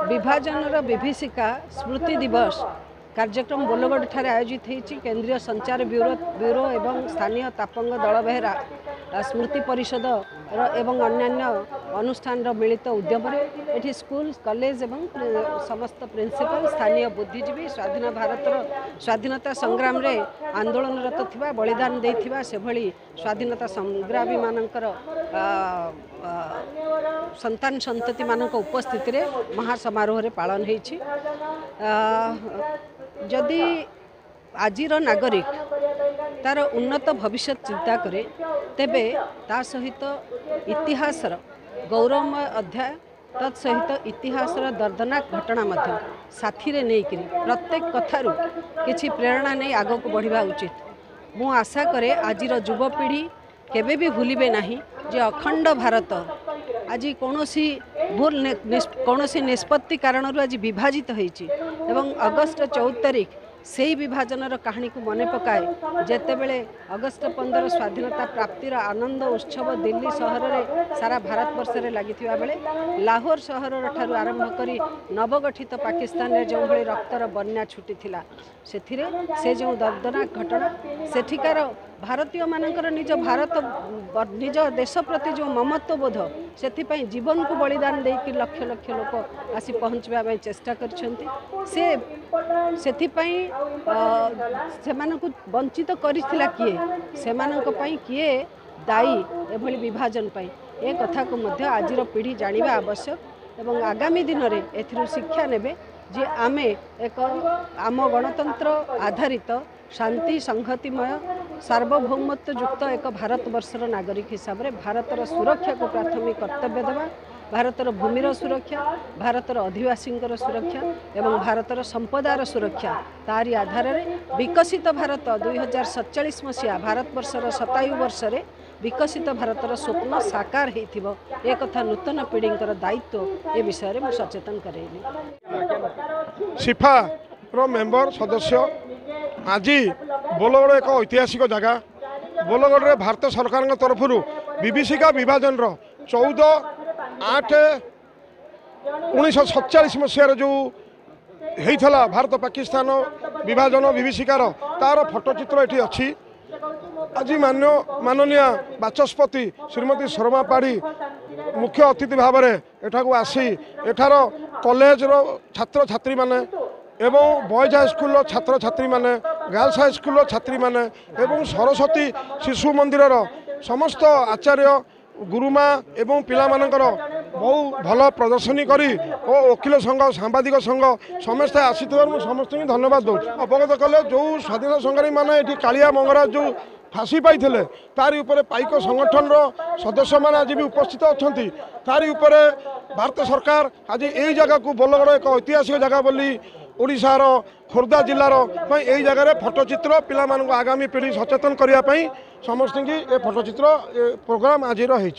विभाजन विभीषिका स्मृति दिवस कार्यक्रम बोलगढ़ ठारे आयोजित होती केंद्रीय संचार ब्यूरो एवं स्थानीय तापंग दल बेहरा स्मृति परिषद एवं अन्यान्य अनुष्ठान मिलित उद्यम ये स्कूल कॉलेज एवं समस्त प्रिंसिपल स्थानीय बुद्धिजीवी स्वाधीनता संग्राम रे आंदोलनरत थिबा बलिदान देथिबा से भली स्वाधीनता संग्रामी मानकर संतान संतति मानक उपस्थिति रे महासमारोह रे पालन होईछि। जदि आजिर नागरिक तार उन्नत भविष्य चिंता करे तेबे ता सहित इतिहासर गौरवमय अध्याय तत्सहित इतिहासर दर्दनाक घटना मध्य साथी रे नहीं करी प्रत्येक कथारू किछि प्रेरणा नहीं आग को बढ़िबा उचित। मु आशा करे आजिर युवपीढ़ी केबे भी भूलिबे नहीं जे अखंड भारत आज कौनसी भूल कौनसी निष्पत्ति कारण आज विभाजित होईछि एवं अगस्ट 14 तारिख से ही विभाजन कहानी को मन पकाए जेते बेले अगस्ट 15 स्वाधीनता प्राप्तिर आनंद उत्सव दिल्ली सहर में सारा भारत वर्ष में लगी बेले लाहौर सहर ठारू आरंभ करी नवगठित पाकिस्तान में जो भाई रक्तर बन्या छुटी थिला से जो दर्दनाक घटना सेठिकार भारतीय मानकर निज भारत निज देश प्रति जो ममत्व बोध से जीवन को बलिदान देकी लक्ष लक्ष लोक आसी पहुँचवा चेष्टा करछंती से वंचित करिथिला किए किए दायी एभली विभाजन पाई ए कथा को मध्य आजिर पीढ़ी जानिबा आवश्यक एवं आगामी दिन में एथिरु शिक्षा नेबे जे आमे एक आम गणतंत्र आधारित शांति संहतिमय सार्वभौमत्व युक्त एक भारत वर्षर नागरिक हिसाब से भारतर सुरक्षा को प्राथमिक कर्तव्य देवा भारतर भूमिर सुरक्षा भारतर आदिवासी सुरक्षा एवं भारतर संपदार सुरक्षा तारी आधार में विकसित भारत 2047 मसीहा भारत वर्षर 27 वर्ष में विकसित भारतर स्वप्न साकार हो एक कथा नूतन पीढ़ींकर दायित्व ए विषय में सचेतन करेली। सिफा रो मेंबर सदस्य आज बोलगढ़ एक ऐतिहासिक जगह बोलगढ़ में भारत सरकार तरफ विभीषिका विभाजन 14/8/1947 मसीह जो होता भारत पाकिस्तान विभाजन विभीषिकार तार फोटोचित्र ये अच्छी। आज माननीय बाचस्पति श्रीमती शर्मा पाढ़ी मुख्य अतिथि भाव में एठाक आसी एठार कॉलेज छात्र छात्री माने एवं बॉयज हाई स्कूल छात्र छात्री माने गर्ल्स हाई स्कूल छात्री माने एवं सरस्वती शिशु मंदिर समस्त आचार्य गुरुमा एवं पिला मानकर बहु भल प्रदर्शनी करी और वकिल संघ सांबादिक संघ समस्ते आसी समस्त धन्यवाद दूँ। अवगत कले जो स्वाधीनता संग्रामी मैंने ये कालिया मंगराज जो फांसी पाई तारी उपरे पाइक संगठन सदस्य मैंने आज भी उपस्थित अच्छा तारी उपरे भारत सरकार आज यही जगह को बोलगढ़ एक ऐतिहासिक जगह बोली ओडिशार खोर्धा जिलार यही जगह फोटोचित्र पिला आगामी पीढ़ी सचेतन करने समस्त की फोटोचित्र प्रोग्राम आज रही।